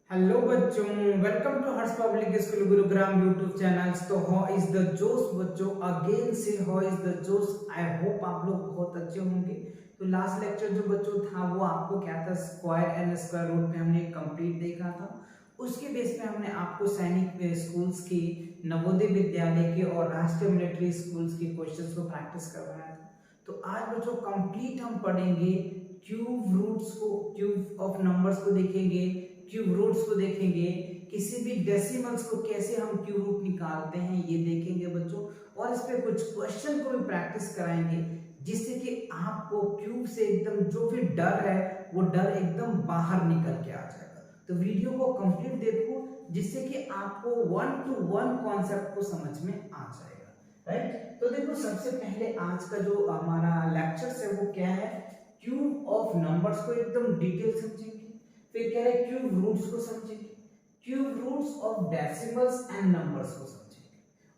Hello बच्चों, welcome to Harsh public school Gurugram YouTube channels. तो how is the जोश बच्चों, अगेन से हाउ इज द जोश। आई होप आप लोग बहुत अच्छे होंगे। तो लास्ट लेक्चर जो बच्चों था वो आपको क्या था, स्क्वायर एंड स्क्वायर रूट पे हमने कंप्लीट देखा था। उसके बेस पे हमने आपको सैनिक स्कूल्स की, नवोदय विद्यालय के और राष्ट्रीय मिलिट्री स्कूल्स के क्वेश्चंस को प्रैक्टिस करवाया था। तो आज बच्चों कंप्लीट हम पढ़ेंगे क्यूब रूट्स को, क्यूब ऑफ नंबर्स को देखेंगे, क्यूब रूट्स को देखेंगे, किसी भी डेसिमल्स को कैसे हम क्यूब रूट निकालते हैं ये देखेंगे बच्चों। और इस पे कुछ क्वेश्चन को भी प्रैक्टिस कराएंगे जिससे कि आपको क्यूब से एकदम जो भी डर है वो डर एकदम बाहर निकल के आ जाएगा। तो वीडियो को कंप्लीट देखो जिससे कि आपको 1 to 1 कॉन्सेप्ट को समझ में आ जाएगा, राइट। तो देखो सबसे पहले आज का जो हमारा लेक्चर है वो क्या है, क्यूब ऑफ नंबर्स को एकदम डिटेल समझेंगे। फिर कह रहे क्यूब रूट्स को समझेंगे, cube roots of decimals and numbers को समझेंगे,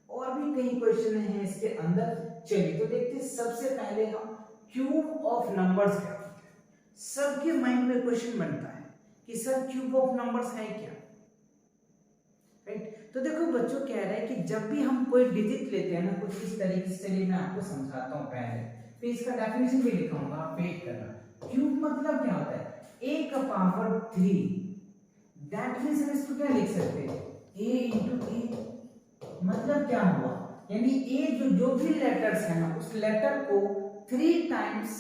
और भी कई क्वेश्चन हैं इसके अंदर। चलिए तो देखते हैं सबसे पहले हम क्यूब ऑफ नंबर्स क्या होते हैं। सबके माइंड में क्वेश्चन बनता है कि सर क्यूब ऑफ नंबर्स है क्या, राइट। तो देखो बच्चों कह रहे हैं कि जब भी हम कोई डिजिट लेते हैं ना कुछ इस तरीके से, चलिए मैं आपको समझाता हूँ पहले, फिर इसका डेफिनेशन भी लिखाऊंगा, आप वेट करना। क्यूब मतलब क्या होता है, a का पावर 3। दैट मींस हम इसको क्या लिख सकते हैं, a into a। मतलब क्या हुआ, यानी a जो भी लेटर्स है ना उस लेटर को 3 टाइम्स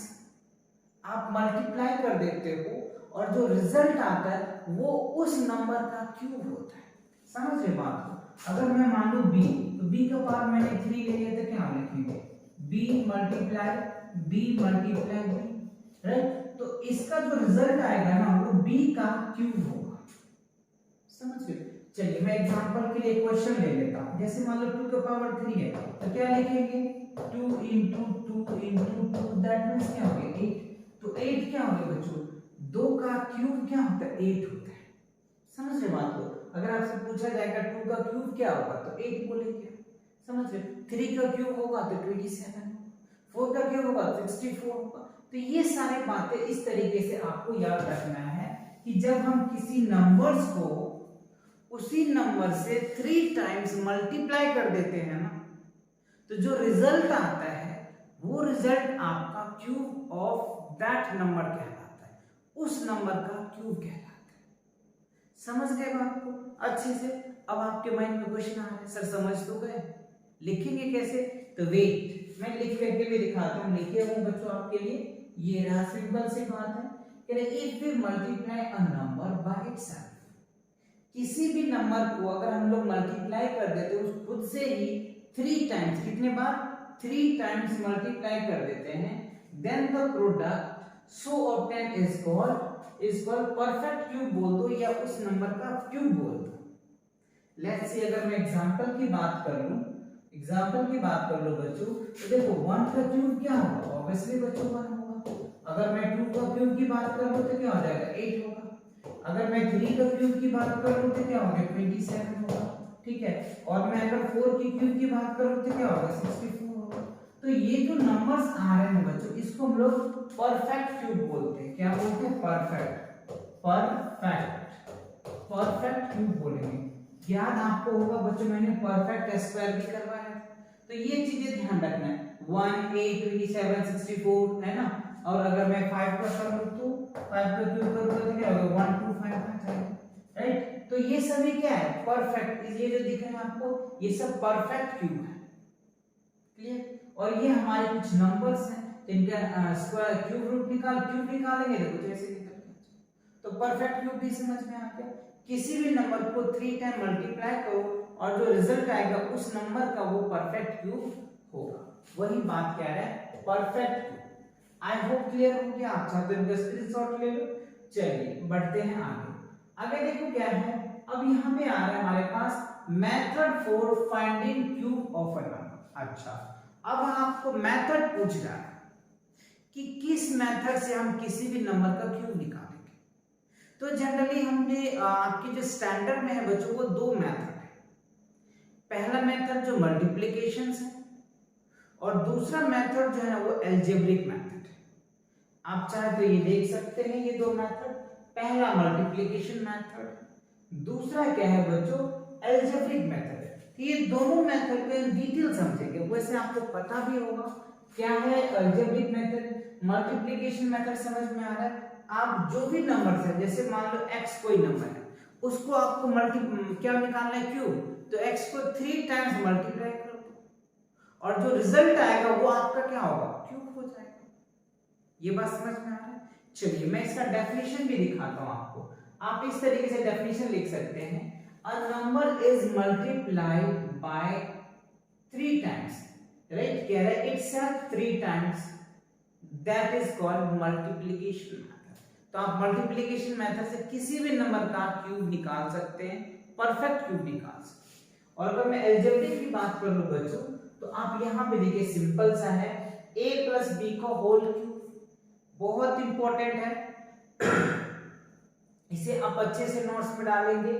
आप मल्टीप्लाई कर देते हो और जो रिजल्ट आता है वो उस नंबर का क्यूब होता है। समझ रहे बात को। अगर मैं मान लूं b, तो b का पावर मैंने 3 ले लिया तो क्या लिखेंगे, b मल्टीप्लाई b, राइट। तो इसका जो रिजल्ट आएगा ना वो b का क्यूब होगा। समझ गए। चलिए मैं एग्जांपल के लिए क्वेश्चन ले लेता हूं। जैसे मान लो 2 का पावर 3 है तो क्या लिखेंगे, 2 into 2 into 2, दैट मींस क्या हो गया 8। तो 8 क्या हो गया बच्चों, 2 का क्यूब क्या होता है, 8 होता है। समझ रहे बात को। अगर आपसे पूछा जाएगा 2 का क्यूब क्या होगा तो 8 बोलेंगे। समझ रहे। 3 का क्यूब होगा तो 27, 4 का क्यूब होगा 64 होगा। तो ये सारी बातें इस तरीके से आपको याद रखना है कि जब हम किसी नंबर्स को उसी नंबर से 3 टाइम्स मल्टीप्लाई कर देते हैं ना तो जो रिजल्ट आता है वो रिजल्ट आपका क्यूब ऑफ दैट नंबर कहलाता है, उस नंबर का क्यूब कहलाता है। समझ गए बात को अच्छे से। अब आपके माइंड में क्वेश्चन आ रहा है, सर समझ तो गए, लिखेंगे कैसे। तो वेट मैं लिख करके भी दिखाता हूँ, लिखे हूँ बच्चों आपके लिए। ये रहा सिंपल सी बात है, कह रहे if we multiply a number by itself, किसी भी नंबर को अगर हम लोग मल्टीप्लाई कर देते हैं खुद से ही 3 टाइम्स, कितने बार, 3 टाइम्स मल्टीप्लाई कर देते हैं, then the product so obtain is called perfect cube बोल दो या उस नंबर का क्यूब बोल दो। लेट्स सी अगर मैं एग्जांपल की बात कर लूं, एग्जांपल की बात कर लो बच्चों, तो देखो 1 का क्यूब क्या होगा, ऑब्वियसली बच्चों 1 होगा। अगर मैं 2 का क्यूब की बात करूं तो क्या हो जाएगा, 8 होगा। अगर मैं 3 का क्यूब की बात करूं तो क्या होगा, 27 होगा, ठीक है। और मैं अगर 4 की क्यूब की बात करूं तो क्या होगा, 64 होगा। तो ये जो नंबर्स आ रहे हैं बच्चों इसको हम लोग परफेक्ट क्यूब बोलते हैं। क्या बोलते हैं, परफेक्ट, परफेक्ट क्यूब बोलेंगे। याद आपको होगा बच्चों मैंने परफेक्ट स्क्वायर भी करवाया है। तो ये चीजें ध्यान रखना है, 1 8 27 64 है ना। और अगर मैं 5 का करूं तो 5 का क्यूब करूंगा तो क्या होगा, 1 2 5 आ जाएगा, राइट। तो ये सभी क्या है, परफेक्ट, ये जो दिख रहे हैं आपको ये सब परफेक्ट क्यूब है, क्लियर। और ये हमारे कुछ नंबर्स हैं जिनका स्क्वायर क्यूब रूट क्यूब निकालेंगे तो कुछ ऐसे निकलेगा। तो परफेक्ट क्यूब भी समझ में आ गया, किसी भी नंबर को 3 टाइम मल्टीप्लाई करो और जो रिजल्ट आएगा उस नंबर का वो परफेक्ट क्यूब होगा। वही बात कह रहा है, perfect cube. I hope clear हो गया, आप चाहते हो स्क्रीनशॉट ले लो। चलिए बढ़ते हैं आगे। आगे देखो क्या है, अब यहाँ पे आ रहा है हमारे पास method for finding cube of a number. अच्छा, अब आपको मेथड पूछ रहा है कि किस मेथड से हम किसी भी नंबर का क्यूब निकालेंगे। तो जनरली हमने आपकी जो स्टैंडर्ड में है बच्चों वो 2 मेथड है। पहला मेथड जो मल्टीप्लिकेशन है और दूसरा मेथड जो है ना वो अलजेब्रिक मेथड है। आप चाहे तो ये देख सकते हैं ये 2 मेथड। पहला मल्टीप्लिकेशन मेथड, दूसरा क्या है बच्चों, एल्जेब्रिक मेथड है। तो ये दोनों मेथड पे डिटेल समझेंगे। वैसे आपको पता भी होगा क्या है एल्जेब्रिक मेथड, मल्टीप्लिकेशन मेथड समझ में आ रहा है। आप जो भी नंबर है, जैसे मान लो x कोई नंबर है, उसको आपको क्या निकालना है, क्यूब, तो x को 3 टाइम्स मल्टीप्लाई कर दो और जो रिजल्ट आएगा वो आपका क्या होगा, क्यूब हो जाएगा। ये बात समझ में आ रहा है। चलिए मैं इसका डेफिनेशन भी दिखाता हूं आपको। आप इस तरीके से डेफिनेशन लिख सकते हैं, a number is multiplied by 3 times, right, कह रहा है itself 3 times, that is called multiplication method. तो आप मल्टीप्लिकेशन मेथड से किसी भी नंबर का क्यूब निकाल सकते हैं, परफेक्ट क्यूब निकाल सकते हैं। और अगर मैं अलजेब्रिक की बात कर लूं बच्चों, तो आप यहां पे देखिए सिंपल सा है, a प्लस बी का होल क्यूब, बहुत इंपॉर्टेंट है। इसे आप अच्छे से नोट्स में डालेंगे।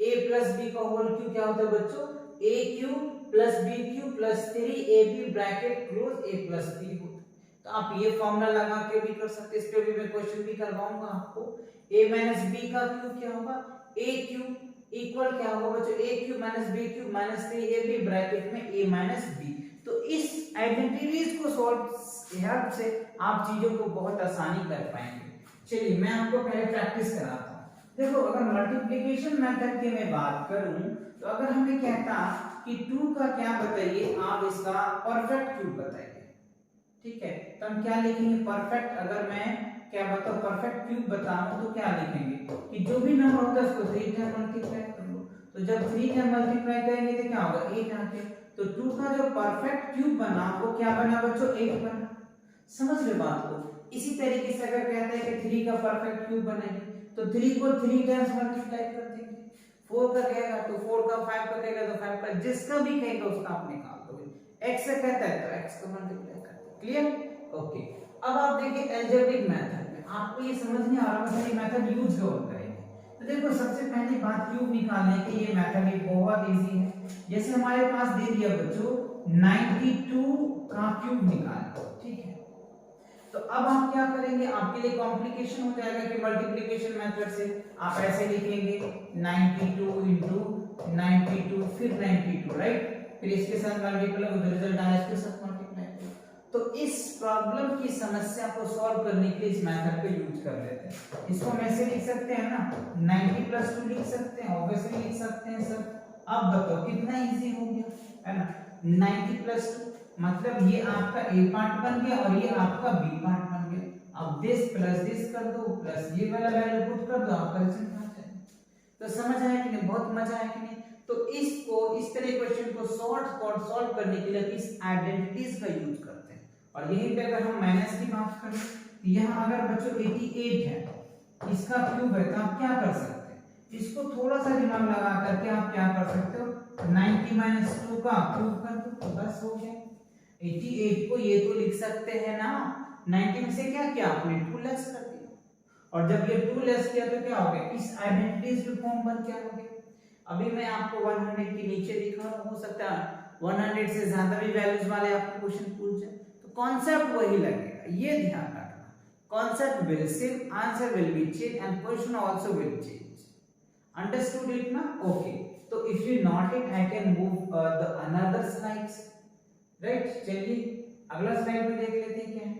a प्लस बी का होल क्यूब क्या होता है बच्चों, a cube plus B cube plus 3ab bracket close a plus B होता है। तो आप ये फॉर्मूला लगा के भी कर सकते हैं, इस पे भी मैं क्वेश्चन भी करवाऊंगा आपको। a माइनस बी का क्यूब क्या होगा, a क्यूब इक्वल क्या होगा बच्चों, a cube minus B cube minus 3ab bracket में a माइनस बी। तो इस आइडेंटिटीज को सॉल्व हेल्प से आप चीजों को बहुत आसानी कर पाएंगे। चलिए मैं आपको पहले प्रैक्टिस कराता हूं। देखो अगर मल्टीप्लिकेशन मेथड की मैं बात करूं, तो अगर हमें कहता कि 2 का क्या बताइए, आप इसका परफेक्ट क्यूब बताइए, ठीक है, तो हम क्या लिखेंगे परफेक्ट। अगर मैं क्या बताऊं परफेक्ट क्यूब बताऊं तो क्या लिखेंगे कि जो भी नंबर होता है उसको 3 टाइम मल्टीप्लाई कर लो। तो जब 3 टाइम मल्टीप्लाई करेंगे तो क्या होगा, 8 आ गया। तो 2 का जो परफेक्ट क्यूब बना वो क्या बना बच्चों, 8 बना। समझ रहे बात को। इसी तरीके से अगर कहते हैं कि 3 का परफेक्ट क्यूब बनेगा, तो 3 को 3 टाइम्स मल्टीप्लाई कर देंगे। 4 का कहेगा तो 4 का, 5 का कहेगा तो 5 का, जिसका भी कहेगा उसका आप निकाल दोगे। x से कहता है तो x को मल्टीप्लाई कर दो। Clear, okay. अब आप देखिए एल्जेब्रिक मेथड में आपको ये समझ नहीं आ रहा है ये मेथड यूज क्यों होता है। तो देखो सबसे पहली बात क्यूब निकालने की ये मेथड भी बहुत इजी है। जैसे हमारे पास दे दिया बच्चों 92 का क्यूब निकालना, ठीक है। तो अब आप क्या करेंगे, आपके लिए कॉम्प्लिकेशन हो जाएगा कि मल्टीप्लिकेशन मेथड से आप ऐसे लिखेंगे 92 into 92 फिर 92, राइट, फिर इसके साथ मल्टीप्लाई हो, रिजल्ट आया इसके साथ मल्टीप्लाई। तो इस प्रॉब्लम की समस्या को सॉल्व करने के लिए इस मेथड को यूज कर लेते हैं। इसको हम ऐसे लिख सकते हैं ना, 90 + 2 लिख सकते हैं, ऑब्वियसली लिख सकते हैं सर। अब बताओ कितना इजी हो गया, है ना। 90 + 2 मतलब ये आपका ए पार्ट बन गया और ये आपका बी पार्ट बन गया। अब दिस प्लस दिस कर दो प्लस ये वाला वैल्यू पुट कर दो, आपका रिजल्ट आ जाएगा। तो समझ आया कि नहीं, बहुत मजा आया कि नहीं। तो इसको इस तरह क्वेश्चन को सॉल्व करने के लिए इस आइडेंटिटीज का यूज करते हैं। और यहीं पे अगर हम माइनस की बात करें, यहाँ अगर बच्चों 88 है, इसका क्यूब है, तो आप क्या कर सकते हैं, इसको थोड़ा सा दिमाग लगा करके आप क्या कर सकते हो, 90 - 2 का क्यूब कर दो, तो बस हो गया। 88 को ये तो लिख सकते हैं ना, 90 में से क्या किया आपने 2 लेस कर दिया, और जब ये 2 लेस किया तो क्या हो गया, इस आइडेंटिटीज के फॉर्म पर क्या हो गया। अभी मैं आपको 100 के नीचे दिखा रहा हूं, हो सकता है 100 से ज्यादा भी वैल्यूज वाले आपको क्वेश्चन पूछ जाए, तो कॉन्सेप्ट वही लगेगा, ये ध्यान रखना। Concept will same, answer will be change and question also will change. Understood it ना, ओके। तो if you not it I can move the another slides, right. चलिए अगला स्लाइड में देख लेते हैं क्या है।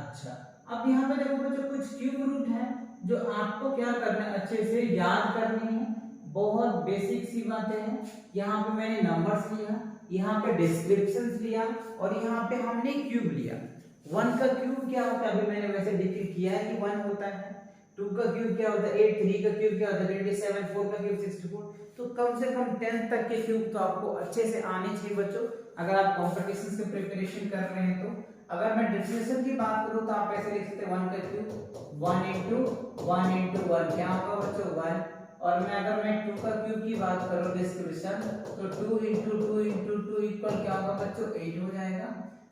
अच्छा अब यहाँ पे देखो बच्चों कुछ क्यूब रूट है जो आपको क्या करना है, अच्छे से याद करनी है। बहुत बेसिक सी बातें हैं। यहाँ पे मैंने नंबर्स लिया, यहाँ पे डिस्क्रिप्शंस लिया और यहाँ पे हमने क्यूब लिया। 1 का क्यूब क्या होता है, अभी मैंने वैसे डिक्लेयर किया है कि 1 होता है। 2 का क्यूब क्या होता है 8, 3 का क्यूब क्या होता है 27, 4 का क्यूब 64। तो कम से कम 10 तक के क्यूब तो आपको अच्छे से आने चाहिए बच्चों, अगर आप कॉम्पिटिशन की प्रिपरेशन कर रहे हैं तो। अगर मैं डिफिनेशन की बात करूं तो आप ऐसे लिख सकते हैं 1 का क्यूब 1 into 1 क्या होगा बच्चों 1। और मैं अगर मैं 2 का क्यूब की बात करूं डिस्क्रिप्शन, तो 2 into 2 into 2 इक्वल क्या होगा बच्चों 8 हो जाएगा।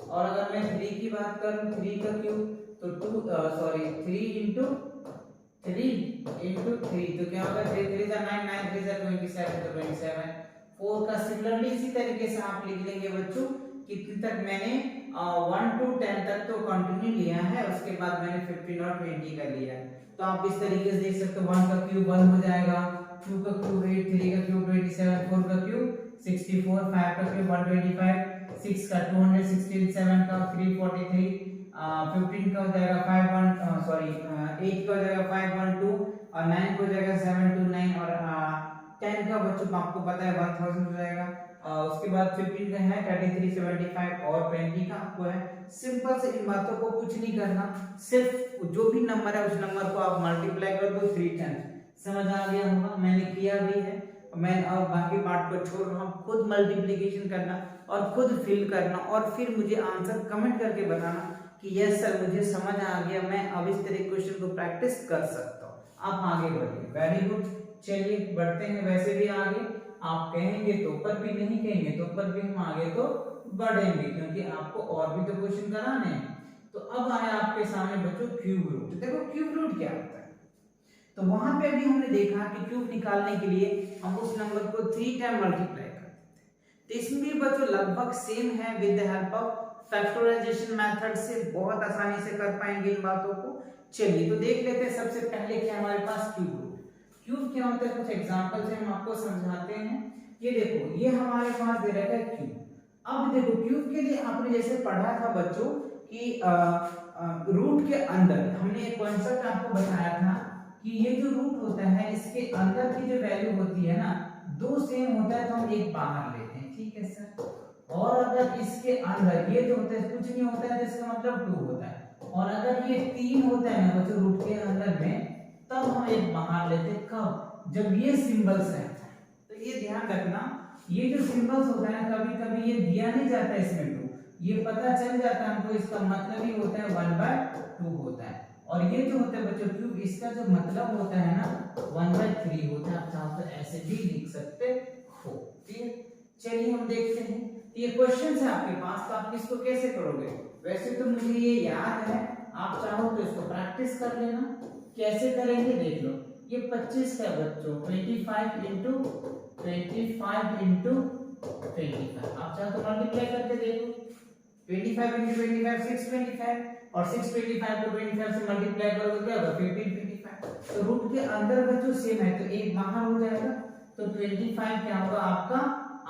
और अगर मैं 3 की बात करूं 3 का क्यूब तो 3 into 3 तो क्या होगा 3 3 9 9 3 27 तो 27। 4 का सिमिलरली इसी तरीके से आप लिख लेंगे बच्चों, कितने तक मैंने 1 to 10 तक तो कंटिन्यू लिया है, उसके बाद मैंने 15 और 20 का लिया है। तो आप इस तरीके से देख सकते हो 1 का क्यूब 1 हो जाएगा, 2 का क्यूब 8, 3 का क्यूब 27, 4 का क्यूब 64, 5 का क्यूब 125, 6 का 216, 7 का 343, 15 का हो जाएगा 8 का हो जाएगा 512 और 9 को हो जाएगा 729 और 10 का बच्चों आपको पता है 1000 हो जाएगा। उसके बाद 15 का है 3375 और 20 का आपको है। सिंपल से इन बातों को कुछ नहीं करना, सिर्फ जो भी नंबर है उस नंबर को आप मल्टीप्लाई कर दो 3 टाइम्स। समझ आ गया होगा, मैंने किया भी है। मैं अब बाकी पार्ट को छोड़ रहा हूँ, खुद मल्टीप्लिकेशन करना और खुद फिल करना और फिर मुझे आंसर कमेंट करके बताना कि यस सर मुझे समझ आ गया, मैं अब इस तरह क्वेश्चन को प्रैक्टिस कर सकता हूँ। आप आगे बढ़िए, वेरी गुड। चलिए बढ़ते हैं, वैसे भी आगे आप कहेंगे तो पर भी, नहीं कहेंगे तो पर भी हम आगे तो बढ़ेंगे क्योंकि आपको और भी तो क्वेश्चन कराने हैं। तो अब आए आपके सामने बच्चों क्यूब रूट। देखो क्यूब रूट क्या होता है, तो वहां पे भी हमने देखा कि क्यूब निकालने के लिए हम उस नंबर को 3 टाइम मल्टीप्लाई करते थे। तो इसमें भी बच्चों लगभग सेम है, with the help of factorisation method से बहुत आसानी से कर पाएंगे इन बातों को। चलिए तो देख लेते हैं सबसे पहले कि हमारे पास क्यूब रूट। क्यूब क्या होता है, कुछ एग्जांपल से हम आपको समझाते हैं। ये देखो, ये हमारे पास दे रखा है क्यूब। अब देखो क्यूब के लिए आपने जैसे पढ़ा था बच्चों कि रूट के अंदर हमने एक कॉन्सेप्ट आपको बताया था कि ये जो रूट होता है इसके अंदर की जो वैल्यू होती है ना, दो सेम होता है तो हम एक बाहर लेते हैं, ठीक है सर। और अगर इसके अंदर ये जो होता है कुछ नहीं होता है तो इसका मतलब 2 होता है। और अगर ये 3 होता है ना बच्चों रूट के अंदर में, तब हम एक बाहर लेते हैं। कब? जब ये सिंबल्स है। तो ये ध्यान रखना, ये जो सिंबल्स होता है कभी कभी ये दिया नहीं जाता है इसमें 2, ये पता चल जाता है हमको, इसका मतलब ही होता है 1/2 होता है। और ये जो होता है बच्चों क्यूब, इसका जो मतलब होता है ना 1/3 होता है। आप चाहो तो ऐसे भी लिख सकते हो, ठीक है। चलिए हम देखते हैं, ये क्वेश्चन है आपके पास, तो आप इसको कैसे करोगे। वैसे तो मुझे ये याद है, आप चाहो तो इसको प्रैक्टिस कर लेना। कैसे करेंगे देख लो, ये 25 का बच्चों 25 इंटू 25 इंटू 25, आप चाहो तो मल्टीप्लाई करके देखो। 25 इंटू 25 625 और 625 को 25 से मल्टीप्लाई करोगे क्या होगा 1525। तो रूट के अंदर बच्चों सेम है तो एक बाहर हो जाएगा, तो 25 क्या होगा आपका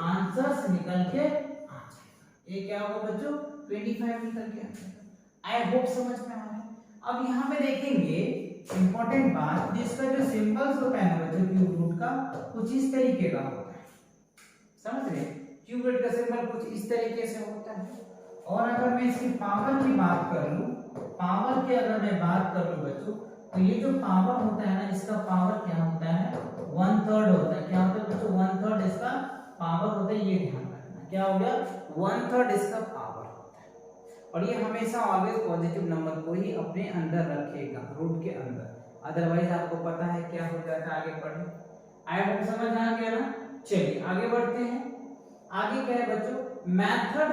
आंसर से निकल के आ जाएगा। ये क्या होगा बच्चों 25 निकल के आ जाएगा। आई होप समझ में आ रहा है। अब यहाँ पे देखेंगे इंपॉर्टेंट बात, जिसका जो सिंबल्स होता है ना बच्चों क्यूब रूट का, कुछ इस तरीके का होता है। समझ रहे, क्यूब रूट का सिंबल कुछ इस तरीके से होता है। और अगर मैं इसकी पावर की बात कर लूं, पावर की अगर मैं बात कर लूं बच्चों, तो ये जो पावर होता है ना, इसका पावर क्या होता है 1/3 होता है। क्या होता है बच्चों 1/3 इसका पावर होता है, ये ध्यान रखना। क्या हो गया 1/3 इसका पावर होता है। और ये हमेशा ऑलवेज पॉजिटिव नंबर को ही अपने अंदर रखेगा रूट के अंदर, अदरवाइज आपको पता है क्या हो जाता है। आगे बढ़े, आई होप समझ आ गया ना। चलिए आगे बढ़ते हैं। आगे क्या है बच्चों, method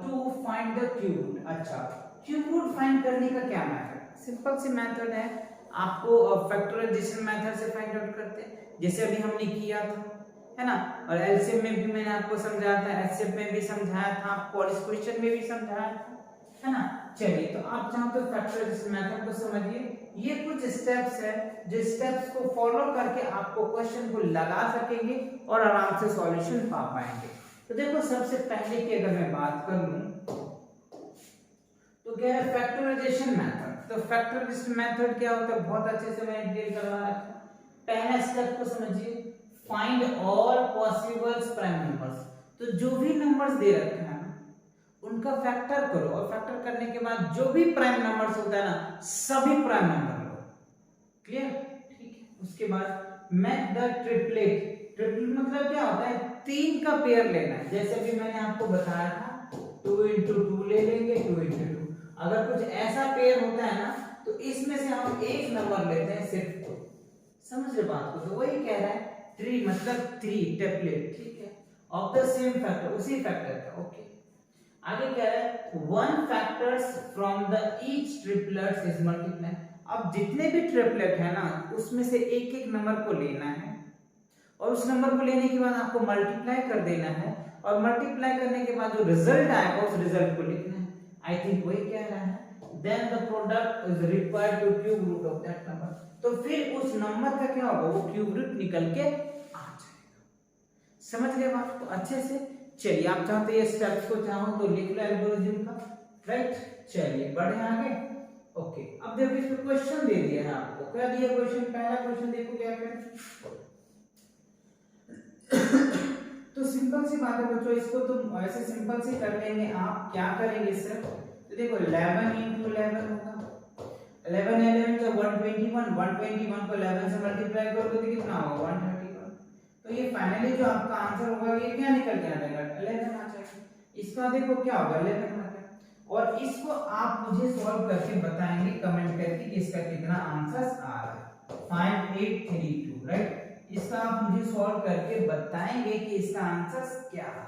to find the cube root. अच्छा, क्यूब रूट फाइंड करने का क्या मेथड, सिंपल सी मेथड है। आपको फैक्टराइजेशन मेथड से फाइंड आउट करते हैं, जैसे अभी हमने किया था, है ना। और एलसीएम में भी मैंने आपको समझाया था, एचसीएफ में भी समझाया था, आपको और इस क्वेश्चन में भी समझाया था, है ना। चलिए तो आप चाहो तो फैक्टराइजेशन मेथड को समझिए। ये कुछ स्टेप्स है जो स्टेप्स को फॉलो करके आपको क्वेश्चन को लगा सकेंगे और आराम से सॉल्यूशन पा पाएंगे। तो देखो सबसे पहले की अगर मैं बात कर लूं तो क्या है फैक्टराइजेशन मेथड। तो फैक्टराइजेशन मेथड क्या होता है, बहुत अच्छे से मैंने डिटेल करवा रखा है। पहला स्टेप को समझिए, find all possible prime numbers. तो जो भी नंबर्स दे रखे हैं ना उनका फैक्टर करो, और फैक्टर करने के बाद जो भी प्राइम नंबर्स होता है ना सभी प्राइम नंबर लो। क्लियर, ठीक है। उसके बाद मेक द ट्रिपलेट। ट्रिपलेट मतलब क्या होता है 3 का पेयर लेना है। जैसे भी मैंने आपको बताया था 2 into 2 ले लेंगे, 2 into 2। अगर कुछ ऐसा पेयर होता है ना तो इसमें से हम एक नंबर लेते हैं सिर्फ 2। समझ रहे बात को, तो वही कह रहा है 3 मतलब 3 ट्रिपलेट, ठीक है, ऑफ द सेम फैक्टर, उसी फैक्टर का। ओके, आगे क्या है 1 factors from the each triplets is multiply. अब जितने भी ट्रिपलेट है ना उसमें से एक एक नंबर को लेना है, और उस नंबर को लेने के बाद आपको मल्टीप्लाई कर देना है, और मल्टीप्लाई करने के बाद जो रिजल्ट आएगा उस रिजल्ट को लिखना है। आई थिंक वही कह रहा है। Then the product is required to cube root of that number. तो फिर उस नंबर का क्या होगा, वो क्यूब रूट निकल के आ जाएगा। समझ गए बात को अच्छे से। चलिए आप चाहते हैं स्टेप्स को चाहो तो लिख लो एल्गोरिथम का, राइट। चलिए बढ़े आगे। ओके, अब देखो इस पे क्वेश्चन दे दिया है आपको। क्या दिया क्वेश्चन, पहला क्वेश्चन देखो क्या करें। तो सिंपल सी बात है बच्चों, इसको तुम ऐसे सिंपल से कर लेंगे। आप क्या करेंगे सर, तो देखो 11 into 11 होगा, 11 11 का 121, 121 को 11 से मल्टीप्लाई करोगे तो कितना होगा 131। तो ये फाइनली जो आपका आंसर होगा ये क्या निकल के आ जाएगा 11 आ जाएगा। इसका देखो क्या होगा 11 आ जाएगा। और इसको आप मुझे सॉल्व करके बताएंगे कमेंट करके कि इसका कितना आंसर आ रहा है। 5832, राइट। इसका आप मुझे सॉल्व करके बताएंगे कि इसका आंसर क्या है,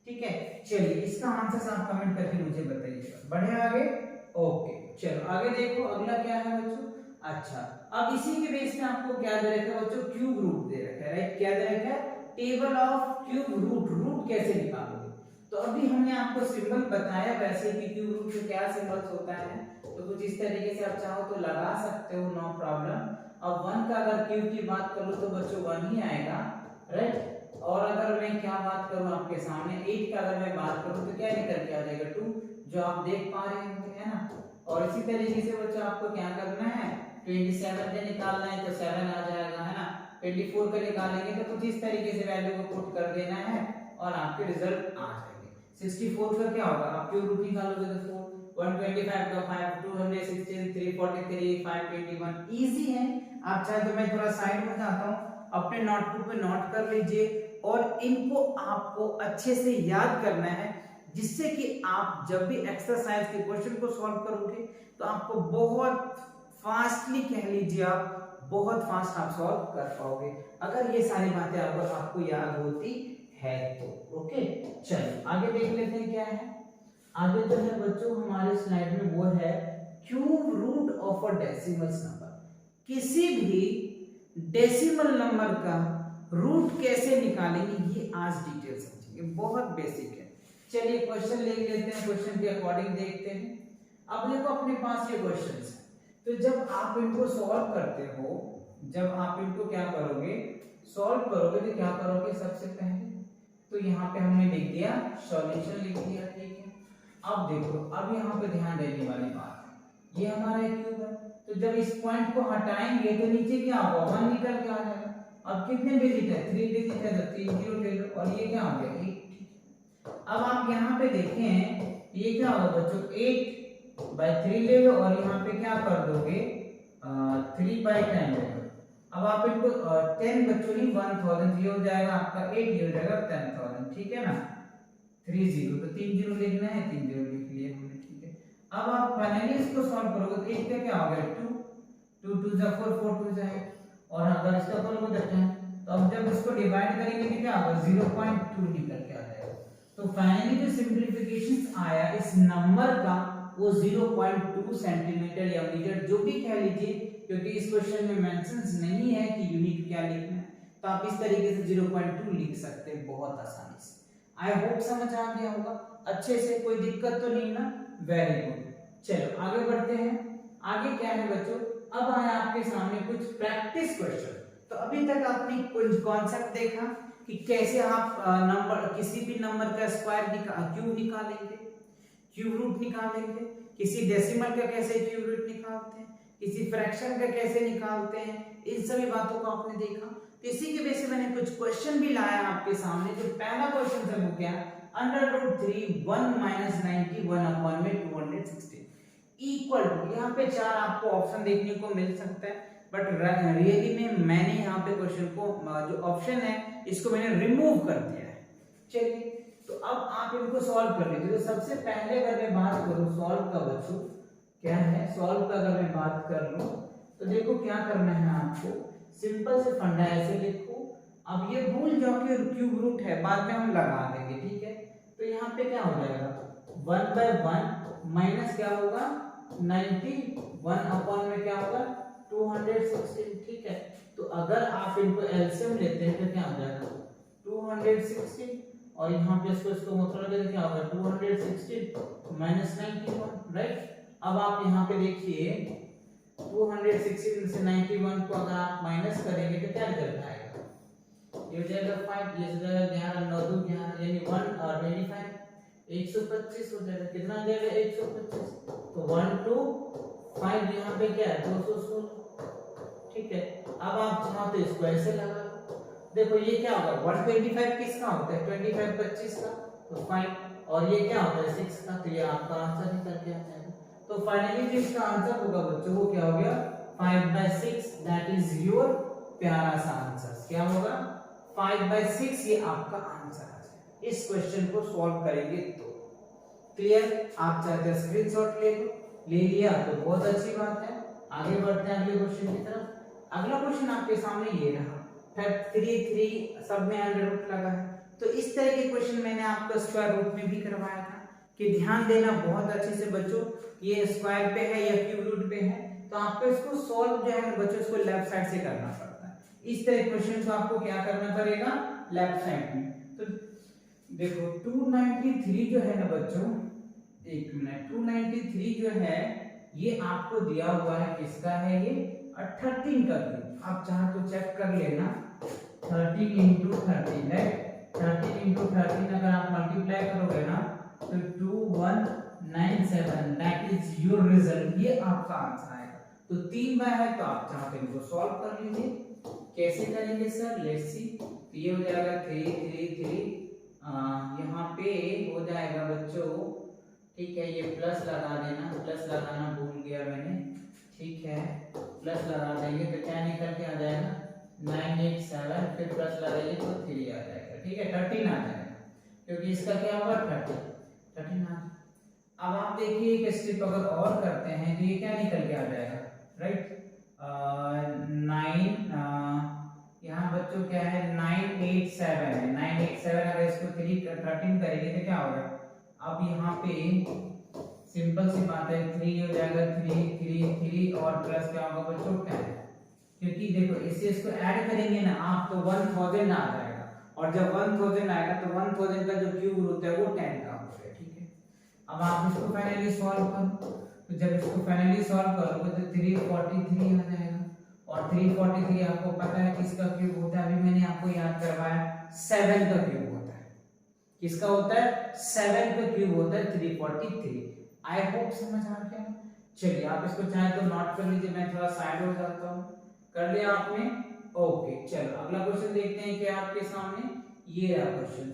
ठीक है। चलिए इसका आंसर आप कमेंट करके मुझे बताइएगा। बढ़े आगे। ओके चलो आगे देखो अगला क्या है बच्चों। अच्छा, अब इसी के बेस में आपको क्या दे रखा है बच्चों, क्यूब रूट दे रखा है, राइट। क्या दे रखा है, table of cube root. Root कैसे निकालोगे, तो अभी हमने आपको सिंबल बताया वैसे कि क्यूब रूट में क्या सिंबल्स होता है, तो कुछ इस तरीके से आप चाहो तो लगा सकते हो, नो प्रॉब्लम। अब 1 का अगर क्यूब की बात करूं तो बच्चों 1 ही आएगा, राइट। और अगर मैं क्या बात करूं आपके सामने 8 का अगर मैं बात करूं तो क्या निकल के आ जाएगा 2, जो आप देख पा रहे होंगे, है ना। और इसी तरीके से बच्चों आपको क्या करना है, 27 का निकालना है तो 7 आ जाएगा, है ना। 24 का निकालेंगे तो कुछ इस तरीके से वैल्यू को पुट कर देना है और आपके रिजल्ट आ जाएंगे। 64 का क्या होगा, आप क्यूब रूट निकालोगे तो 4, 125 का 5, 216, 343, 521। इजी है। आप चाहे तो मैं थोड़ा साइड में जाता हूं, अपने नोटबुक पे नोट कर लीजिए और इनको आपको अच्छे से याद करना है, जिससे कि आप जब भी एक्सरसाइज के क्वेश्चन को सॉल्व करोगे तो आपको बहुत फास्टली, कह लीजिए आप बहुत फास्ट आप सॉल्व कर पाओगे, अगर ये सारी बातें आपको याद होती है तो। ओके चलिए आगे देख लेते हैं क्या है। आगे जो है बच्चों हमारे स्लाइड में वो है cube root of a decimal number. किसी भी डेसिमल नंबर का रूट कैसे निकालेंगे ये आज डिटेल समझेंगे, बहुत बेसिक है। चलिए क्वेश्चन ले लेते हैं, क्वेश्चन के अकॉर्डिंग देखते हैं। अब देखो अपने पास ये क्वेश्चंस है, तो जब आप इनको सॉल्व करते हो, जब आप इनको क्या करोगे, सॉल्व करोगे तो क्या करोगे, सबसे पहले तो यहाँ पे हमने लिख दिया सॉल्यूशन, लिख दिया, ठीक है। अब देखो, अब यहाँ पे ध्यान देने वाली बात है, ये हमारा क्यूब है, तो जब इस पॉइंट को हटाएंगे तो नीचे क्या होगा 1 निकल के आ जाएगा। अब कितने डिजिट है, 3 डिजिट है, तो 3 जीरो ले लो और ये क्या हो गया 8। अब आप यहाँ पे देखें ये क्या होगा बच्चों, 8/3 ले लो और यहाँ पे क्या कर दोगे 3/10 ले लो। अब आप इनको 10 बच्चों नहीं 1000, ये हो जाएगा आपका 8, ये हो जाएगा 10,000, ठीक है ना। 30, तो 3 जीरो लिखना है, 3 जीरो लिख लिए हमने, ठीक है। अब आप फाइनली इसको सॉल्व करोगे तो 8 का क्या हो गया 2, 2 2 जा 4, 4 2 जा 8, और अगर इसका करोगे तो 10, तो अब जब इसको डिवाइड करेंगे तो क्या होगा 0.2 निकल के आ जाएगा। तो फाइनली जो सिंपलीफिकेशन आया इस नंबर का वो 0.2 सेंटीमीटर या मीटर, जो भी कह लीजिए, क्योंकि इस क्वेश्चन में मेंशंस नहीं है कि यूनिट क्या लिखना है, तो आप इस तरीके से 0.2 लिख सकते हैं बहुत आसानी से। आई होप समझ आ गया होगा अच्छे से, कोई दिक्कत तो नहीं ना, वेरी गुड। चलो आगे बढ़ते हैं। आगे क्या है बच्चों, अब आया आपके सामने कुछ प्रैक्टिस क्वेश्चन। तो अभी तक आपने कुछ कॉन्सेप्ट देखा कि कैसे आप नंबर, किसी भी नंबर का स्क्वायर क्यूब निकालेंगे, क्यूब रूट निकालेंगे, किसी डेसिमल का कैसे क्यूब रूट निकालते हैं, किसी फ्रैक्शन का कैसे निकालते हैं, इन सभी बातों को आपने देखा। तो इसी के बेस पे मैंने कुछ क्वेश्चन भी लाया आपके सामने। जो पहला क्वेश्चन था वो क्या, √3 1 - 91 अपॉन में 216 इक्वल टू, यहाँ पे 4 आपको ऑप्शन देखने को मिल सकता है, बट रियली में मैंने यहाँ पे क्वेश्चन को जो ऑप्शन है इसको मैंने रिमूव कर दिया है। चलिए तो अब आप इनको सॉल्व कर लीजिए। तो सबसे पहले अगर मैं बात करूं सॉल्व का बच्चों, क्या है सॉल्व का अगर मैं बात कर लूं तो देखो क्या करना है आपको, सिंपल से फंडा ऐसे लिखो। अब ये भूल जाओ कि क्यूब रूट है, बाद में हम लगा देंगे, ठीक है। तो यहाँ पे क्या हो जाएगा 1/1 माइनस क्या होगा 91 अपॉन में क्या होगा 216, ठीक है। तो अगर आप इनको एलसीएम लेते हैं तो क्या हो जाएगा 216 और यहाँ पे इसको मतलब क्या होगा 216 - 91, राइट। अब आप यहाँ पे देखिए 216 से 91 को अगर आप माइनस करेंगे तो क्या रिजल्ट आएगा? ये हो जाएगा 5, ये हो जाएगा 11 9 2 11 यानी 1 और 25 125 हो जाएगा। कितना आ जाएगा? 125। तो 1 2 5 यहाँ पे क्या है? 216। ठीक है, अब आप चाहो तो इसको ऐसे लगा लो। देखो ये क्या होगा? 125 किसका होता है? 25 25 का, तो 5 और ये क्या होता है? 6 का, तो ये आपका आंसर निकल के आ जाएगा। तो फाइनली जो इसका आंसर होगा बच्चों वो क्या हो गया? 5/6, दैट इज योर प्यारा सा आंसर। क्या होगा? 5/6 ये आपका आंसर आ जाएगा। इस क्वेश्चन को सॉल्व करेंगे तो क्लियर। आप चाहते हैं स्क्रीनशॉट ले लो, ले लिया तो बहुत अच्छी बात है। आगे बढ़ते हैं अगले क्वेश्चन की तरफ। अगला क्वेश्चन आपके सामने ये रहा, 3 सब में अंडर रूट लगा है। तो इस तरह के क्वेश्चन मैंने आपको स्क्वायर रूट में भी करवाया था कि ध्यान देना बहुत अच्छे से बच्चों, ये स्क्वायर पे है या क्यूब रूट पे है, तो आपको इसको सॉल्व जो है ना बच्चों इसको लेफ्ट साइड से करना पड़ता है। इस तरह क्वेश्चन को आपको क्या करना पड़ेगा? लेफ्ट साइड में। तो देखो 293 जो है ना बच्चों, एक मिनट, 293 जो है ये आपको दिया हुआ है, किसका है ये? 13 का क्यूब। आप चाहे तो चेक कर लेना, 13 into 13 है, 13 into 13 अगर आप मल्टीप्लाई करोगे ना तो 2197, दैट इज योर रिजल्ट। ये आपका आंसर आएगा। तो 3 बार है तो आप चाहते हैं इनको सॉल्व कर लीजिए। कैसे करेंगे सर? Let's see. तो ये हो जाएगा 3 3 3, यहाँ पे हो जाएगा बच्चों, ठीक है, ये प्लस लगा देना, प्लस लगाना भूल गया मैंने, ठीक है, प्लस लगा देंगे तो क्या निकल के आ जाएगा? 987, फिर प्लस लगाइए तो 3 आ जाएगा। ठीक है, 13 आ जाएगा क्योंकि इसका क्या होगा? 13 आ। अब आप देखिए एक स्टेप अगर और करते हैं तो ये क्या निकल के आ जाएगा? राइट, 9 यहाँ बच्चों क्या है? 987 है, 987 अगर इसको 13 करेंगे तो क्या होगा? अब यहाँ पे सिंपल सी बात है, 3 हो जाएगा, 3 और प्लस क्या होगा बच्चों? 10, क्योंकि देखो इससे इसको ऐड करेंगे ना आप तो 1000 आ जाएगा, और जब 1000 आएगा तो 1000 का जो क्यूब रूट है वो 10 का हो गया। ठीक है, अब आप इसको फाइनली सॉल्व करो, तो जब इसको फाइनली सॉल्व करोगे तो 343 आ जाएगा, और 343 आपको पता है किसका क्यूब होता है? अभी मैंने आपको याद करवाया, 7 का क्यूब होता है। किसका होता है? 7 का क्यूब होता है 343। आई होप समझ आ गया। चलिए आप इसको चाहे तो नोट कर लीजिए, मैं थोड़ा साइड हो जाता हूँ। कर लिया आपने? ओके, चलो अगला क्वेश्चन देखते हैं क्या आपके सामने। ये रहा क्वेश्चन,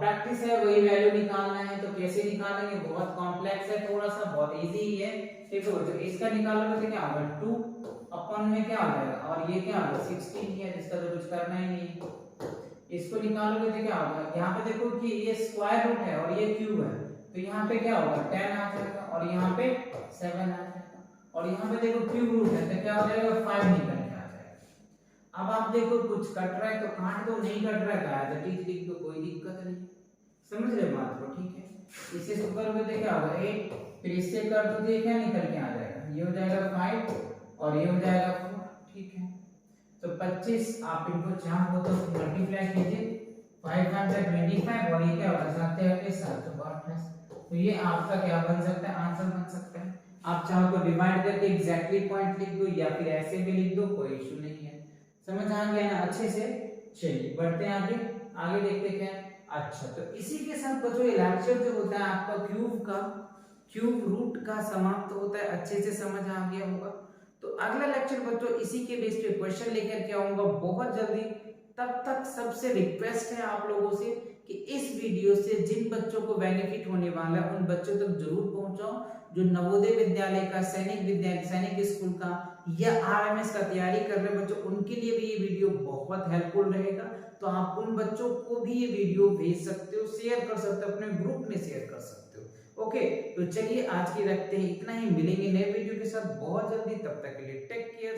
प्रैक्टिस है, वही वैल्यू निकालना है। तो कैसे निकालेंगे? बहुत कॉम्प्लेक्स है थोड़ा सा, बहुत इजी ही है। देखो बच्चों इसका निकालोगे तो क्या होगा? 2 अपन में क्या हो जाएगा? और ये क्या होगा? 16 ही है, जिसका तो कुछ करना ही नहीं है। इसको निकालोगे तो क्या होगा? यहाँ पे देखो कि ये स्क्वायर रूट है और ये क्यूब है, तो यहाँ पे क्या होगा? 10 आ जाएगा, और यहाँ पे 7 आ जाएगा, और यहाँ पे देखो क्यूब रूट है तो क्या हो जाएगा? 5 निकल के आ जाएगा। अब आप देखो कुछ कट रहा है तो काट दो, नहीं कट रहा है गायब है, ठीक लिख दो, कोई दिक्कत नहीं। समझ रहे बात को? ठीक है, इसे इसको करोगे तो क्या होगा? 8, फिर इससे कर दो तो ये क्या निकल के आ जाएगा? ये हो जाएगा 5 और ये हो जाएगा 4। ठीक है, तो 25 आप इनको चाहो तो मल्टीप्लाई कीजिए, 525 और ये क्या होगा? 7 तो ये आपका क्या बन सकता है? आंसर बन सकता है। आप चाहो तो डिवाइड करके एग्जैक्टली पॉइंट लिख दो या फिर ऐसे भी लिख दो, कोई इशू नहीं है। समझ आ गया ना अच्छे से? चलिए बढ़ते हैं आगे, आगे देखते क्या है। अच्छा, तो इसी के साथ बच्चों ये लेक्चर जो होता है आपका क्यूब रूट का समाप्त होता है। अच्छे से समझ आ गया होगा। तो अगला लेक्चर बच्चों इसी के बेस पे क्वेश्चन लेकर के आऊंगा बहुत जल्दी। तब तक सबसे रिक्वेस्ट है आप लोगों से कि इस वीडियो से जिन बच्चों को बेनिफिट होने वाला है उन बच्चों तक जरूर पहुंचाओ, जो नवोदय विद्यालय का, सैनिक स्कूल का या आरएमएस का तैयारी कर रहे बच्चों, उनके लिए भी ये वीडियो बहुत हेल्पफुल रहेगा। तो आप उन बच्चों को भी ये वीडियो भेज सकते हो, शेयर कर सकते हो, अपने ग्रुप में शेयर कर सकते हो। ओके, तो चलिए आज की रखते हैं इतना ही, मिलेंगे नए वीडियो के साथ बहुत जल्दी। तब तक के लिए टेक केयर।